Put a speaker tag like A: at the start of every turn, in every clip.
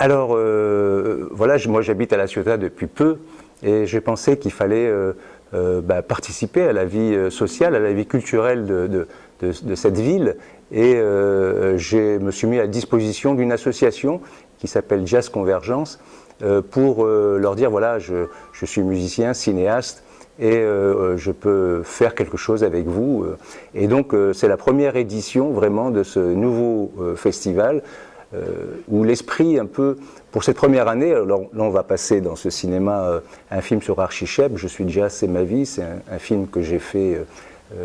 A: Alors, voilà, moi j'habite à La Ciotat depuis peu et j'ai pensé qu'il fallait participer à la vie sociale, à la vie culturelle de cette ville. Et je me suis mis à disposition d'une association qui s'appelle Jazz Convergence pour leur dire, voilà, je suis musicien, cinéaste, et je peux faire quelque chose avec vous. Et donc c'est la première édition vraiment de ce nouveau festival où l'esprit un peu, pour cette première année, alors là on va passer dans ce cinéma un film sur Archie Shepp, Je suis jazz, c'est ma vie, c'est un film que j'ai fait en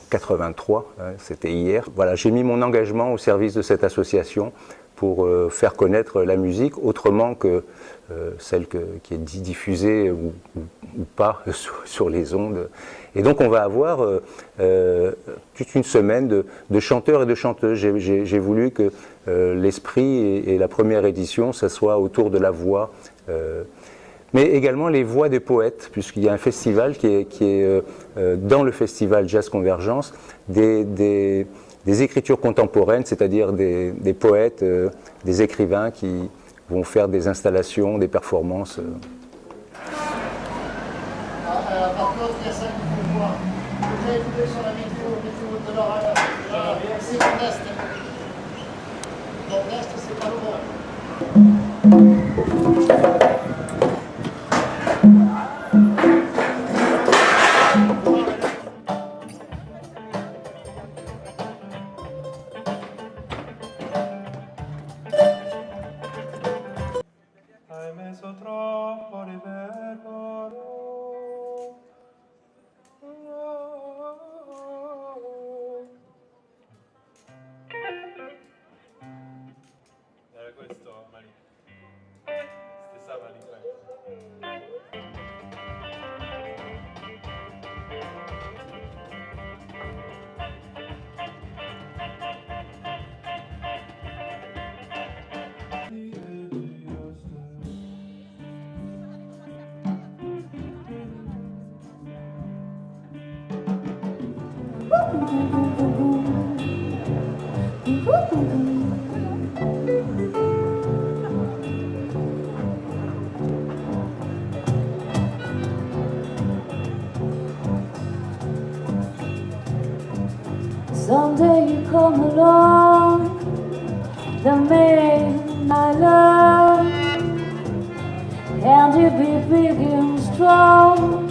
A: 83, hein, c'était hier. Voilà, j'ai mis mon engagement au service de cette association pour faire connaître la musique autrement que celle qui est diffusée ou pas sur les ondes. Et donc on va avoir toute une semaine de chanteurs et de chanteuses. J'ai voulu que l'esprit et la première édition, ça soit autour de la voix, mais également les voix des poètes, puisqu'il y a un festival qui est dans le festival Jazz Convergence, des écritures contemporaines, c'est-à-dire des poètes, des écrivains qui vont faire des installations, des performances.
B: Par contre, il y a ça qu'il faut voir. Vous avez trouvé sur la météo de l'orage. C'est Nord-Est. Nord-Est, c'est pas le bon.
C: Hai messo troppo riverbero. Era questo, Mali. Stessa Mali,
D: Someday you come along, the man I love, and you be big and strong,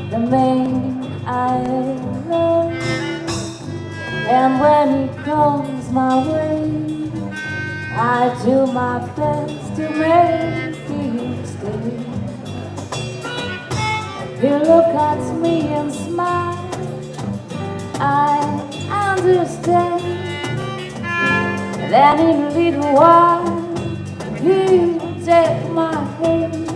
D: the man I love. And when he comes my way, I do my best to make him stay. He look at me and smile, I understand. Then in a little while he take my hand,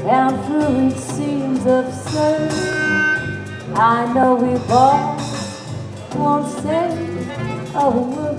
D: and through it seems absurd, I know we both won't say a word.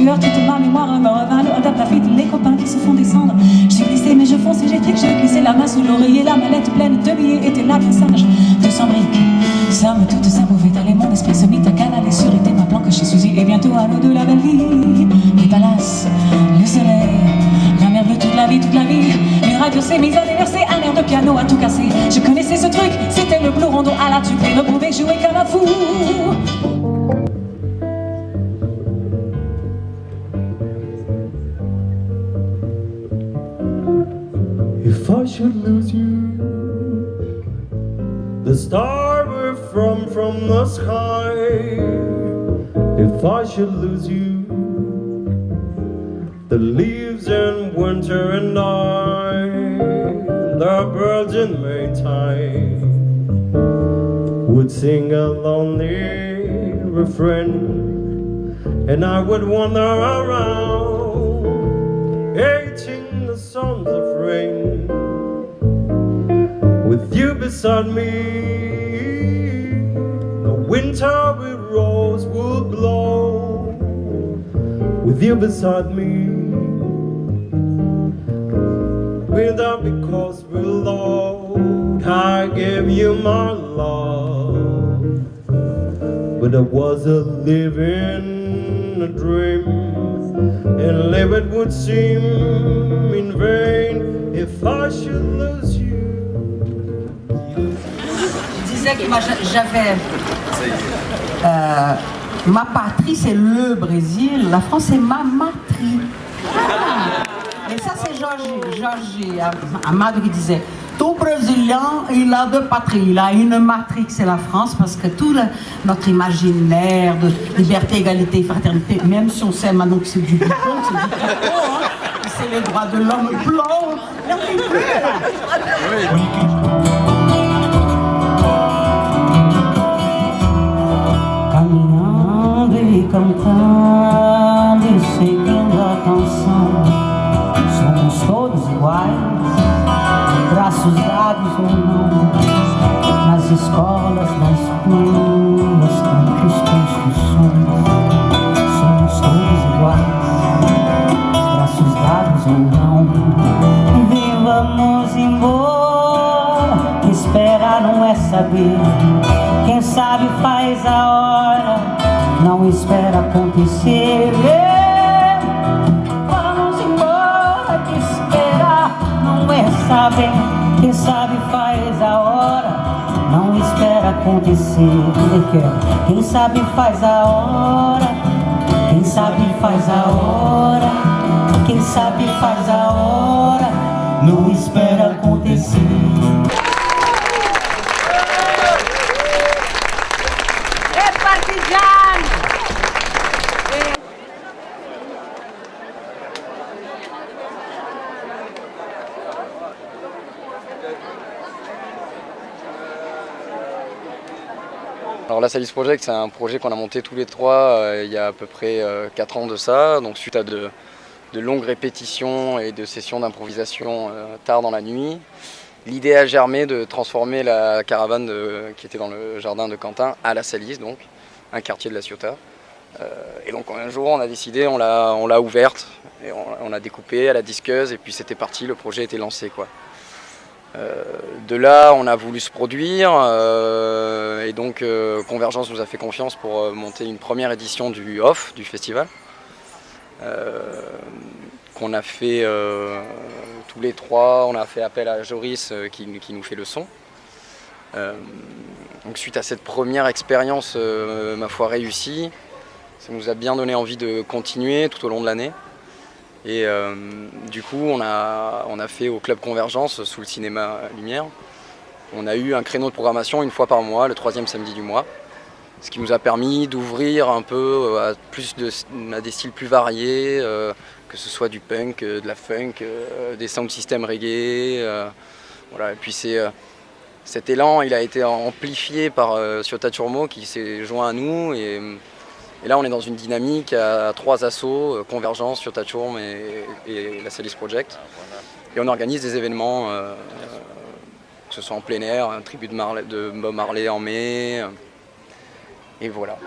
E: lueur, toute ma mémoire me revint. Le hold-up, la fuite, les copains qui se font descendre. J'ai glissé, mais je fonce et j'ai trick. J'ai glissé la main sous l'oreiller, la mallette pleine de billets était l'atterrissage. 200 briques, somme toute ça pouvait aller. Mon esprit se mit à canaler sur était ma planque chez Suzy. Et bientôt à l'eau de la belle vie, les palaces, le soleil, la mer bleue toute la vie, toute la vie. Une radio s'est mise à déverser, un air de piano à tout casser. Je connaissais ce truc, c'était le blue rondo à la tube. Et ne pouvait jouer comme un fou.
C: If I should lose you, the star will from the sky. If I should lose you, the leaves in winter and I, the birds in Maytime, would sing a lonely refrain, and I would wander around, hating the songs of rain. With you beside me, the winter with rose would blow. With you beside me, without because we loved, I gave you my love, but I was a living a dream, and live it would seem in vain if I should lose you.
F: Je disais que moi j'avais ma patrie c'est le Brésil, la France c'est ma matrie. Et ça c'est Jorge Amado qui disait tout Brésilien il a deux patries, il a une matrie c'est la France parce que tout notre imaginaire de liberté, égalité, fraternité, même si on sait maintenant que c'est du bidon, c'est les droits de l'homme blanc, on est plus là. Caminhando e cantando e seguindo a canção, somos todos iguais, braços dados ou não, nas escolas, nas ruas, campos, construções, somos todos iguais, braços dados ou não. Vamos embora, esperar não é saber. Quem sabe faz a hora, não espera acontecer. Vamos embora, que esperar não é saber. Quem sabe faz a hora, não espera acontecer. Quem sabe faz a hora, quem sabe faz a hora, quem sabe faz a hora, não espera acontecer.
G: Alors la Salis Project, c'est un projet qu'on a monté tous les trois il y a à peu près 4 ans de ça, donc suite à de longues répétitions et de sessions d'improvisation tard dans la nuit. L'idée a germé de transformer la caravane qui était dans le jardin de Quentin à la Salis, donc un quartier de La Ciotat. Et donc un jour on a décidé, on l'a ouverte, et on l'a découpée à la disqueuse et puis c'était parti, le projet était lancé quoi. De là, on a voulu se produire et donc Convergence nous a fait confiance pour monter une première édition du OFF, du festival, qu'on a fait tous les trois. On a fait appel à Joris qui nous fait le son. Donc suite à cette première expérience, ma foi réussie, ça nous a bien donné envie de continuer tout au long de l'année. Et du coup, on a fait au Club Convergence, sous le cinéma Lumière, on a eu un créneau de programmation une fois par mois, le 3e samedi du mois, ce qui nous a permis d'ouvrir un peu à des styles plus variés, que ce soit du punk, de la funk, des sound systems reggae. Voilà. Et puis cet élan, il a été amplifié par Ciotat Turmo qui s'est joint à nous. Et là, on est dans une dynamique à 3 assos, Convergence, Ciotat Turmo et la Salis Project. Et on organise des événements, que ce soit en plein air, un tribut de Bob Marley en mai. Et voilà.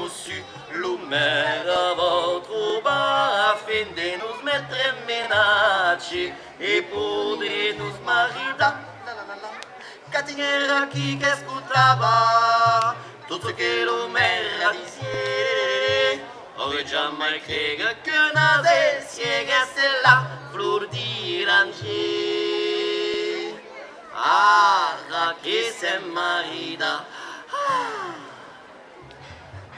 H: su lumea vostro ba fin de nos mettere menacci e podre nos marita Catinera qui qu'escutava tout ce que l'omera disait aurait jamais cru que n'avait ciega c'est la fleur d'iranger ah que se marida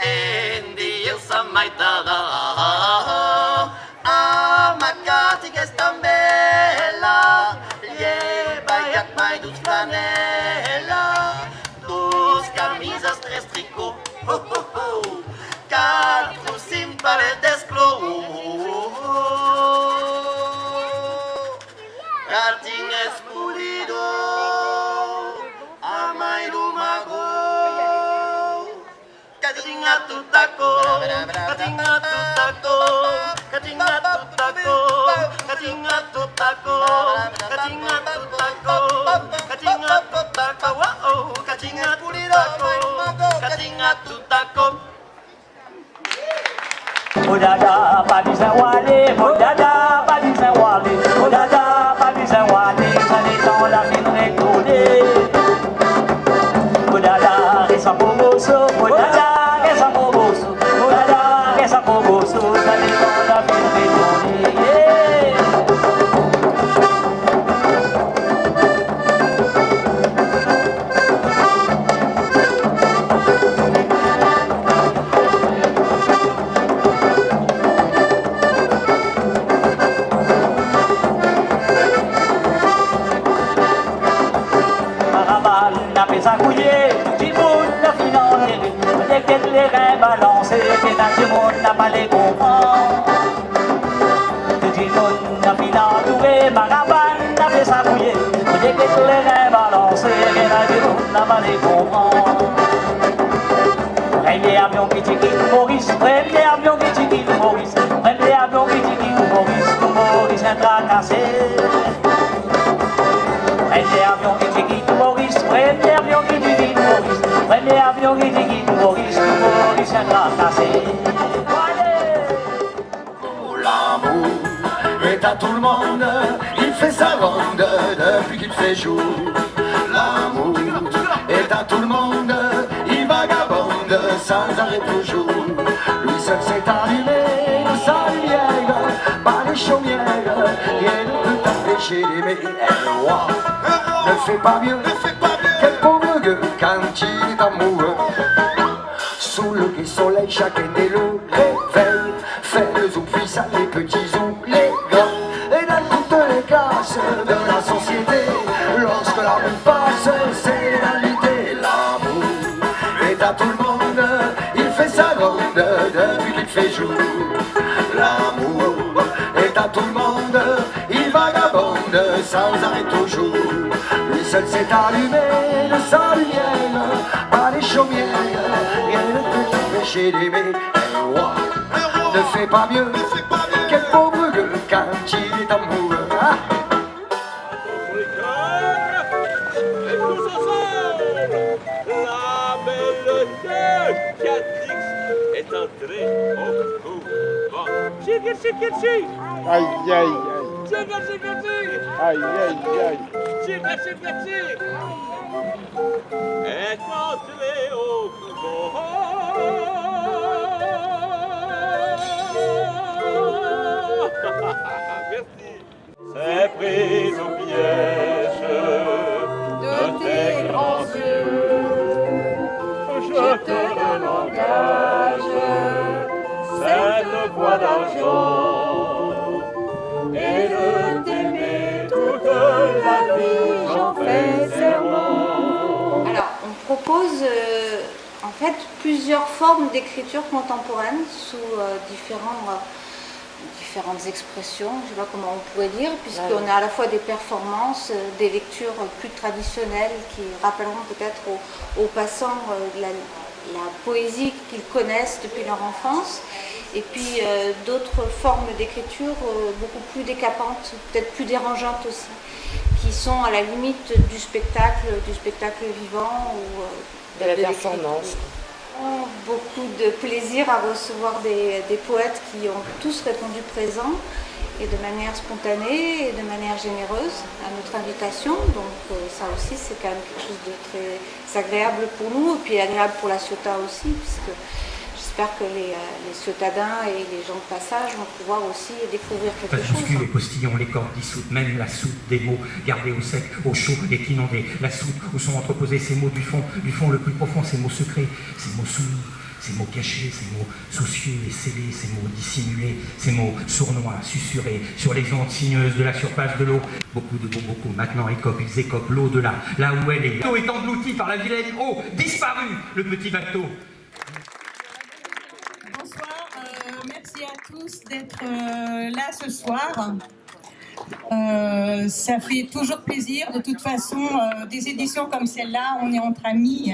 H: and Dio s'ammaitava ah Macati che sta bella yeah baiac mai dus flanella dos camisas tres tricots oh oh oh quatre simples d'esclos Ratines pulido amai lumago Catinga tutaco, catinga tutaco, catinga tutaco, catinga tutaco, catinga tutaco, catinga tutaco, wow, catinga pulido, catinga tutaco.
I: Modada, Padisa Wale, Modada, Padisa Wale, Modada, Padisa Wale, ça détend la mine récollée. Modada, resa pomoso, Modada, resa pomoso, Modada, resa pomoso, ça détend la mine récollée. Les reins balancés, que dans le monde n'a pas les comprendre. Tout le monde n'a pas entouré, Marabane n'a fait sa bouillée. On dit que les reins balancés, que dans le monde n'a pas les comprendre. Premier avion qui quitte Maurice, premier avion qui quitte Maurice, premier avion qui quitte Maurice, Maurice est tracassé. Premier avion qui quitte Maurice, premier avion qui quitte Maurice, premier avion qui quitte Maurice, Maurice est tracassé.
H: L'amour est à tout le monde, il fait sa ronde depuis qu'il fait jour. L'amour est à tout le monde, il vagabonde sans arrêt toujours. Lui seul s'est allumé de sa lumière, par les chaumières, rien ne peut empêcher d'aimer. Elle roi ne fait pas mieux, quel pauvre gueux quand il est amoureux. Sous le gai soleil, chacun est le réveil, fait le zoom, puis ça les petits zooms, les grands. Et dans toutes les classes de la société, lorsque l'amour passe, c'est l'égalité. L'amour est à tout le monde, il fait sa ronde depuis qu'il fait jour. L'amour est à tout le monde, il vagabonde sans arrêt toujours. Lui seul s'est allumé de sa lumière, par les chaumières, rien ne peut empêcher d'aimer. Un roi ne fait pas mieux, quel pauvre gueux quand il est amoureux. Ah.
C: Et tous ensemble, la belle Catix est entrée au couvent. Chiquet, chiquet, chiquet.
B: Aïe, aïe, aïe.
C: Chiquet, chiquet, chiquet.
B: Aïe, aïe, aïe.
C: Chiquet, chiquet, chiquet. Est entrée au couvent. Merci. C'est prise au piège de tes grands yeux. Je te l'engage, cette voix d'argent, et de t'aimer toute la vie, j'en fais serment.
J: Alors, on propose en fait plusieurs formes d'écriture contemporaine sous différentes expressions, je ne sais pas comment on pourrait dire, puisqu'on a à la fois des performances, des lectures plus traditionnelles qui rappelleront peut-être aux passants la poésie qu'ils connaissent depuis leur enfance, et puis d'autres formes d'écriture beaucoup plus décapantes, peut-être plus dérangeantes aussi, qui sont à la limite du spectacle vivant ou
K: de la performance.
J: Beaucoup de plaisir à recevoir des poètes qui ont tous répondu présent et de manière spontanée et de manière généreuse à notre invitation. Donc ça aussi c'est quand même quelque chose de très agréable pour nous et puis agréable pour la Ciotat aussi, puisque j'espère que les Ciotadins et les gens de passage vont pouvoir aussi découvrir quelque chose.
K: Les postillons, les cordes dissoutes, même la soupe des mots gardés au sec, au chaud et inondés. La soupe où sont entreposés ces mots du fond le plus profond, ces mots secrets, ces mots soumis, ces mots cachés, ces mots soucieux et scellés, ces mots dissimulés, ces mots sournois, susurrés sur les ondes sinueuses de la surface de l'eau. Beaucoup de mots, beaucoup maintenant ils écopent l'au-delà, là où elle est. L'eau est engloutie par la vilaine eau, disparue, le petit bateau.
L: Merci à tous d'être là ce soir. Ça fait toujours plaisir. De toute façon, des éditions comme celle-là, on est entre amis.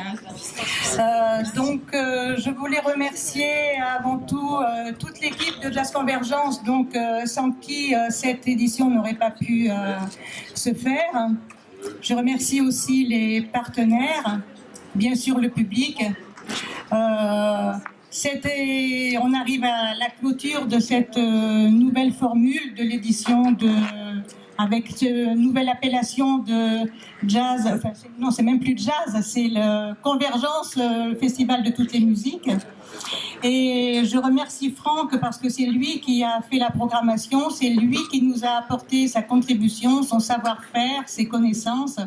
L: Donc, je voulais remercier avant tout toute l'équipe de Jazz Convergence, donc, sans qui cette édition n'aurait pas pu se faire. Je remercie aussi les partenaires, bien sûr le public. On arrive à la clôture de cette nouvelle formule de l'édition avec cette nouvelle appellation de jazz, enfin, non c'est même plus de jazz, c'est le Convergence, le festival de toutes les musiques. Et je remercie Franck parce que c'est lui qui a fait la programmation, c'est lui qui nous a apporté sa contribution, son savoir-faire, ses connaissances.